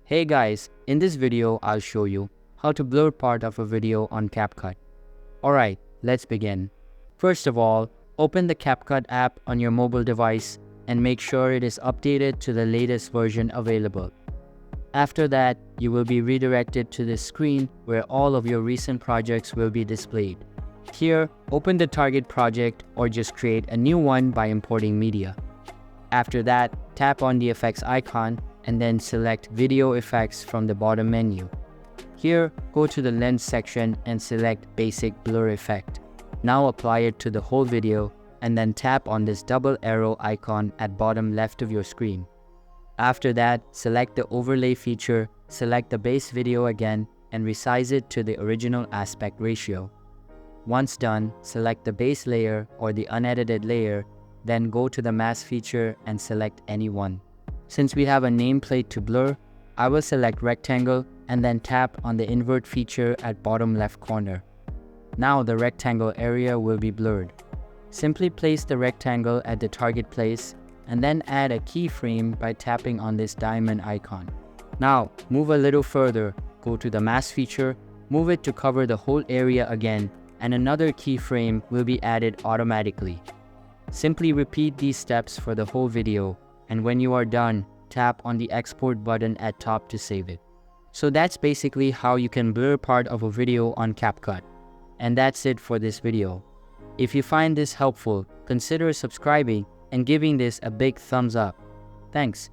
Hey guys, in this video I'll show you how to blur part of a video on CapCut. Alright, let's begin. First of all, open the CapCut app on your mobile device and make sure it is updated to the latest version available. After that, you will be redirected to this screen where all of your recent projects will be displayed. Here, open the target project or just create a new one by importing media. After that, tap on the effects icon and then select Video Effects from the bottom menu. Here, go to the Lens section and select Basic Blur Effect. Now apply it to the whole video and then tap on this double arrow icon at bottom left of your screen. After that, select the Overlay feature, select the base video again, and resize it to the original aspect ratio. Once done, select the base layer or the unedited layer, then go to the Mask feature and select any one. Since we have a nameplate to blur, I will select Rectangle and then tap on the Invert feature at bottom left corner. Now the rectangle area will be blurred. Simply place the rectangle at the target place and then add a keyframe by tapping on this diamond icon. Now move a little further, go to the Mask feature, move it to cover the whole area again, and another keyframe will be added automatically. Simply repeat these steps for the whole video, and when you are done, tap on the export button at top to save it. So that's basically how you can blur part of a video on CapCut. And that's it for this video. If you find this helpful, consider subscribing and giving this a big thumbs up. Thanks.